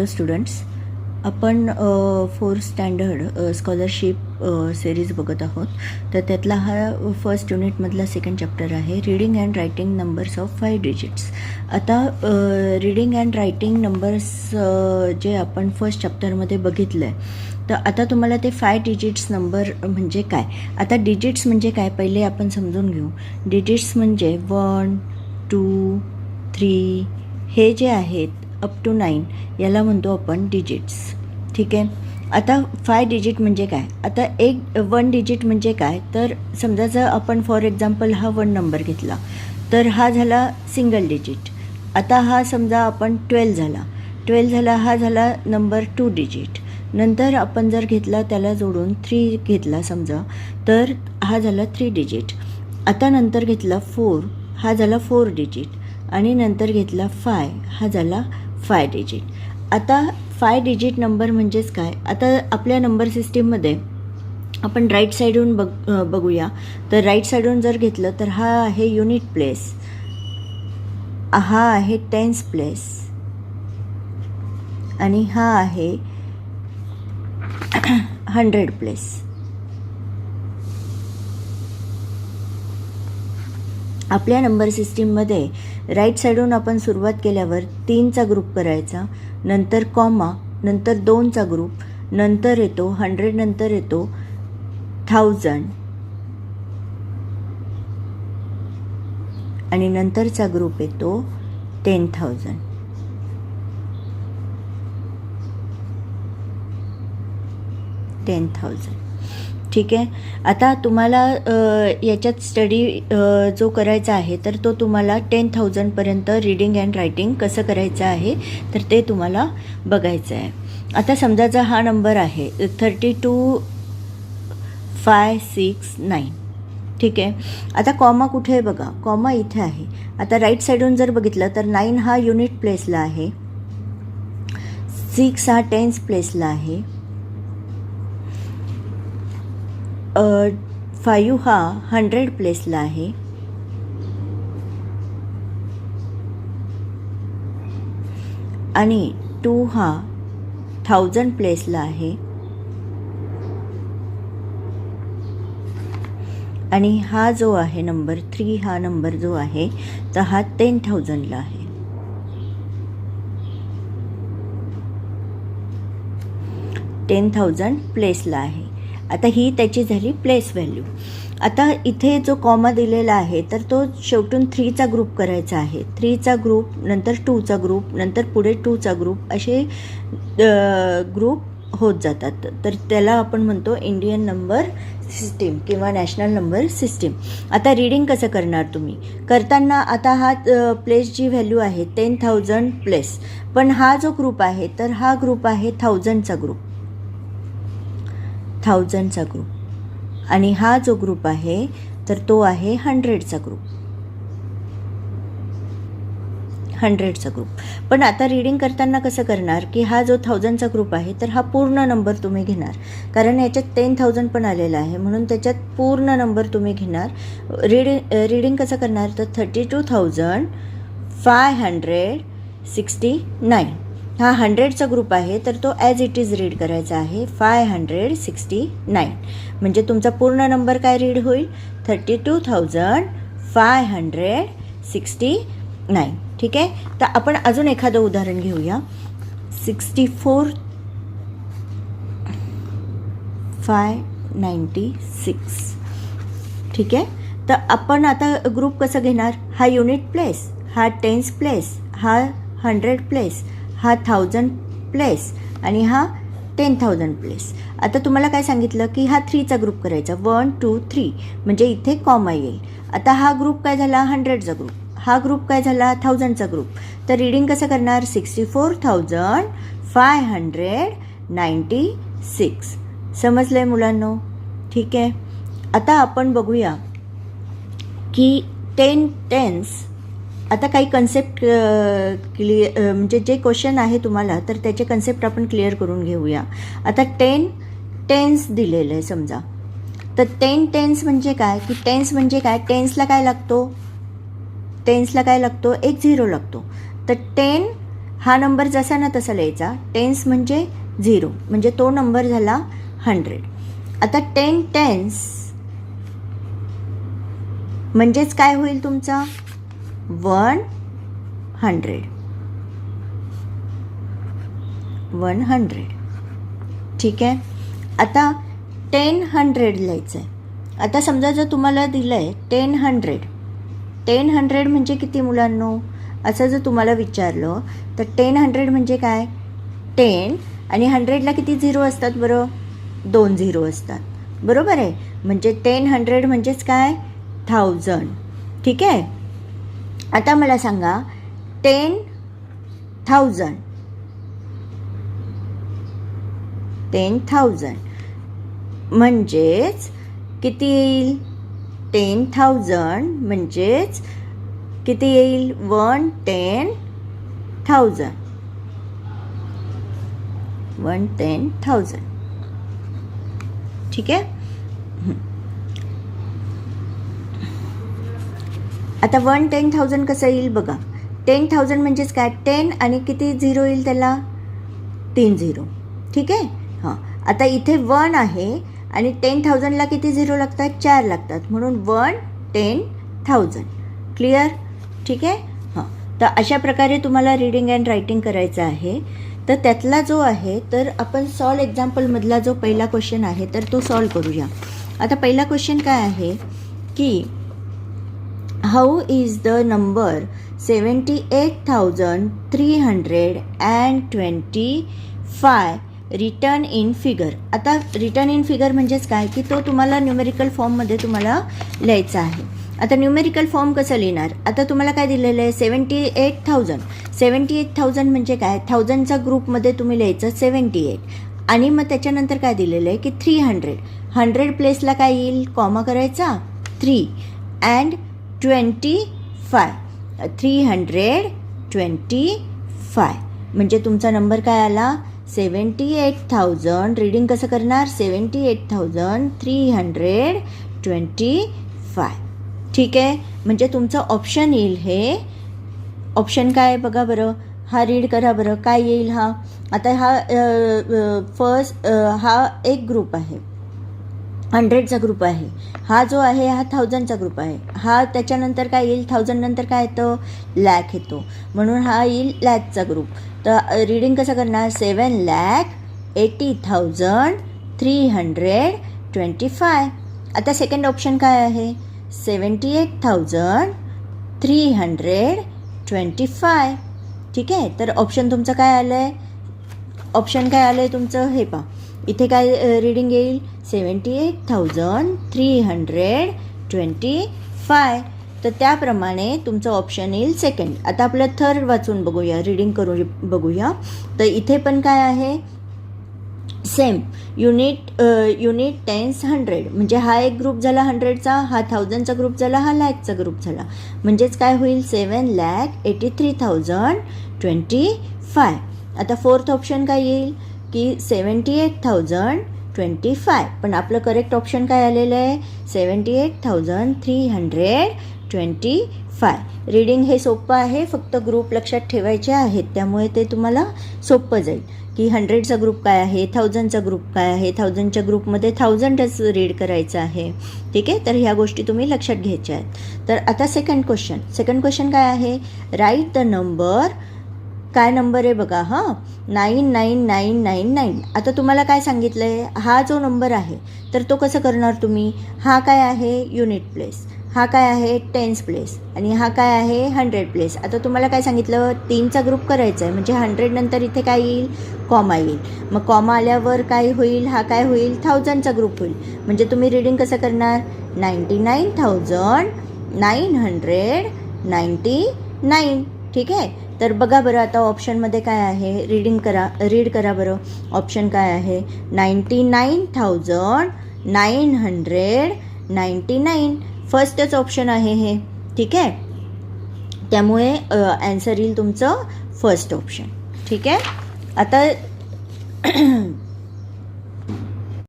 Students, आपण 4th standard scholarship series बघत आहोत. तर त्यातला हा फर्स्ट युनिटमधला सेकंड चॅप्टर आहे, reading and writing numbers of 5 digits. आता रीडिंग अँड रायटिंग नंबर्स जे आपण फर्स्ट चॅप्टरमध्ये बघितलं आहे, तर आता तुम्हाला ते 5 डिजिट्स नंबर म्हणजे काय, आता डिजिट्स म्हणजे काय पहिले आपण समजून घेऊ. डिजिट्स म्हणजे 1, 2, 3 हे जे आहेत अप टू 9 याला म्हणतो आपण डिजिट्स. ठीक आहे. आता 5 डिजिट म्हणजे काय, आता 1 डिजिट म्हणजे काय, तर समजा जर आपण फॉर एक्झाम्पल हा 1 नंबर घेतला तर हा झाला सिंगल डिजिट. आता हा समजा आपण 12 झाला, हा झाला नंबर 2 डिजिट. नंतर आपण जर घेतला त्याला जोडून 3 घेतला समजा, तर हा झाला 3 डिजिट. आता नंतर घेतला 4, हा झाला 4 डिजिट. आणि नंतर घेतला 5, हा झाला 5 डिजिट. आता 5 डिजिट नंबर म्हणजेच काय, आता आपल्या नंबर सिस्टीममध्ये आपण राईट साईडहून बघूया. तर राईट साईडहून जर घेतलं तर हा आहे युनिट प्लेस, हा आहे टेन्स प्लेस, आणि हा आहे 100 प्लेस. आपल्या नंबर सिस्टीममध्ये राईट साईडहून आपण सुरुवात केल्यावर 3चा ग्रुप करायचा, नंतर कॉमा, नंतर 2चा ग्रुप, नंतर येतो 100, नंतर येतो 1000, आणि नंतरचा ग्रुप येतो 10,000. ठीक आहे. आता तुम्हाला याच्यात स्टडी जो करायचा आहे तर तो तुम्हाला 10,000पर्यंत रीडिंग अँड रायटिंग कसं करायचं आहे तर ते तुम्हाला बघायचं आहे. आता समजा जर हा नंबर आहे 32,569. ठीक आहे. आता कॉमा कुठे आहे बघा, कॉमा इथे आहे. आता राईट साईडून जर बघितलं तर 9 हा युनिट प्लेसला आहे, 6 हा टेन्स प्लेसला आहे, 5 हा 100 प्लेसला आहे, आणि 2 हा 1000 प्लेसला आहे, आणि हा जो आहे नंबर 3 हा नंबर जो आहे तर हा 10,000ला आहे. प्लेसला आहे. आता ही त्याची झाली प्लेस व्हॅल्यू. आता इथे जो कॉमा दिलेला आहे तर तो शेवटून 3चा ग्रुप करायचा आहे. 3चा ग्रुप, नंतर 2चा ग्रुप, नंतर पुढे 2चा ग्रुप, असे ग्रुप होत जातात. तर त्याला आपण म्हणतो इंडियन नंबर सिस्टीम किंवा नॅशनल नंबर सिस्टीम. आता रीडिंग कसं करणार तुम्ही करताना, आता हा प्लेस जी व्हॅल्यू आहे 10,000 प्लेस, पण हा जो ग्रुप आहे तर हा ग्रुप आहे 1000चा ग्रुप, आणि हा जो ग्रुप आहे तर तो आहे 100चा ग्रुप. पण आता रीडिंग करताना कसं करणार की हा जो 1000चा ग्रुप आहे तर हा पूर्ण नंबर तुम्ही घेणार, कारण याच्यात 10,000 पण आलेला आहे म्हणून त्याच्यात पूर्ण नंबर तुम्ही घेणार. रीडिंग कसं करणार तर 32,569 हा 100चा ग्रुप आहे तर तो ॲज इट इज रीड करायचा आहे 569. म्हणजे तुमचा पूर्ण नंबर काय रीड होईल 32,569. ठीक आहे. तर आपण अजून एखादं उदाहरण घेऊया. 64,596. ठीक आहे. तर आपण आता ग्रुप कसं घेणार, हा युनिट प्लेस, हा टेन्स प्लेस, हा 100 प्लेस, हा 1000 प्लेस, आणि हा 10,000 प्लेस. आता तुम्हाला काय सांगितलं की हा 3चा ग्रुप करायचा, 1, 2, 3, म्हणजे इथे कॉमा येईल. आता हा ग्रुप काय झाला 100चा ग्रुप, हा ग्रुप काय झाला 1000चा ग्रुप. तर रीडिंग कसं करणार 64,596. समजलं आहे मुलांनो. ठीक आहे. आता आपण बघूया की 10 टेन्स. आता काही कन्सेप्ट म्हणजे जे क्वेश्चन आहे तुम्हाला तर त्याचे कन्सेप्ट आपण क्लिअर करून घेऊया. आता 10 टेन्स दिलेलं आहे समजा, तर 10 टेन्स म्हणजे काय की टेन्स म्हणजे काय, टेन्सला काय लागतो एक 0 लागतो. तर 10 हा नंबर जसा ना तसा लिहायचा. टेन्स म्हणजे 0, म्हणजे तो नंबर झाला 100. आता 10 टेन्स म्हणजेच काय होईल तुमचा 100. ठीक आहे. आता 10 लिहायचं आहे. आता समजा जर तुम्हाला दिलं आहे 10 म्हणजे किती मुलांनो, असं जर तुम्हाला विचारलं तर 10 म्हणजे काय, 10 आणि 100ला किती झिरो असतात बरं, 2 झिरो असतात, बरोबर आहे. म्हणजे 10 म्हणजेच काय 1000. ठीक आहे. आता मला सांगा 10,000 म्हणजेच किती येईल, 10,000 म्हणजेच किती येईल 110,000. ठीक आहे. आता 110,000 कसं येईल बघा. 10,000 म्हणजेच काय 10 आणि किती झिरो येईल त्याला 3 झिरो. ठीक आहे. हां, आता इथे 1 आहे आणि 10,000ला किती झिरो लागतात, 4 लागतात, म्हणून 110,000. क्लिअर. ठीक आहे. हां, तर अशा प्रकारे तुम्हाला रीडिंग अँड रायटिंग करायचं आहे. तर त्यातला जो आहे तर आपण सॉल्व एक्झाम्पलमधला जो पहिला क्वेश्चन आहे तर तो सॉल्व करूया. आता पहिला क्वेश्चन काय आहे की how is the number 78,325 return in figure. आता रिटर्न इन फिगर म्हणजेच काय की तो तुम्हाला न्यूमेरिकल फॉर्ममध्ये तुम्हाला लिहायचा आहे. आता न्यूमेरिकल फॉर्म कसं लिहिणार, आता तुम्हाला काय दिलेलं आहे 78,000 म्हणजे काय, 1000चा ग्रुपमध्ये तुम्ही लिहायचं 78 आणि मग त्याच्यानंतर काय दिलेलं आहे की 300 प्लेसला काय येईल, कॉमा करायचा 3 अँड 25 325 म्हणजे तुमचा नंबर काय आला 78,000. रीडिंग कसं करणार 78,325. ठीक आहे. म्हणजे तुमचं ऑप्शन येईल, हे ऑप्शन काय आहे बघा बरं, हा रीड करा बरं काय येईल. हा आता हा फर्स्ट हा एक ग्रुप आहे, 100चा ग्रुप आहे. हा जो आहे हा 1000चा ग्रुप आहे. हा त्याच्यानंतर काय येईल 1000 नंतर काय येतं लॅक येतो, म्हणून हा येईल लॅकचा ग्रुप. तर रीडिंग कसं करणार 7,80,325. आता सेकंड ऑप्शन काय आहे 78,325. ठीक आहे. तर ऑप्शन तुमचं काय आलं आहे, ऑप्शन काय आलं आहे तुमचं हे पहा, इथे काय रीडिंग येईल 78,325. तर त्याप्रमाणे तुमचं ऑप्शन येईल सेकंड. आता आपलं थर्ड वाचून बघूया, रीडिंग करून बघूया. तर इथे पण काय आहे सेम युनिट टेन्स 100 म्हणजे हा एक ग्रुप झाला 100चा, हा 1000चा ग्रुप झाला, हा लॅकचा ग्रुप झाला. म्हणजेच काय होईल 7,83,025. आता फोर्थ ऑप्शन काय येईल की 78,025. पण आपलं करेक्ट ऑप्शन काय आलेलं आहे 78,325. रीडिंग हे सोपं आहे, फक्त ग्रुप लक्षात ठेवायचे आहेत, त्यामुळे ते तुम्हाला सोपं जाईल की 100चा ग्रुप काय आहे, 1000चा ग्रुप काय आहे, 1000च्या ग्रुपमध्ये 1000च रीड करायचं आहे. ठीक आहे. तर ह्या गोष्टी तुम्ही लक्षात घ्यायच्या आहेत. तर आता सेकंड क्वेश्चन काय आहे, राईट द नंबर. काय नंबर आहे बघा, हां 99999. आता तुम्हाला काय सांगितलं आहे, हा जो नंबर आहे तर तो कसं करणार तुम्ही, हा काय आहे युनिट प्लेस, हा काय आहे टेन्स प्लेस आणि हा काय आहे 100 प्लेस. आता तुम्हाला काय सांगितलं 3चा ग्रुप करायचा आहे, म्हणजे 100 नंतर इथे काय येईल कॉमा येईल. मग कॉमा आल्यावर काय होईल, हा काय होईल 1000चा ग्रुप होईल. म्हणजे तुम्ही रीडिंग कसं करणार 99,999. ठीक आहे. तर बघा बरं आता ऑप्शनमध्ये काय आहे, रीड करा बरं. ऑप्शन काय आहे 99,999. फर्स्टच ऑप्शन आहे हे. ठीक आहे. त्यामुळे आन्सर येईल तुमचं फर्स्ट ऑप्शन. ठीक आहे. आता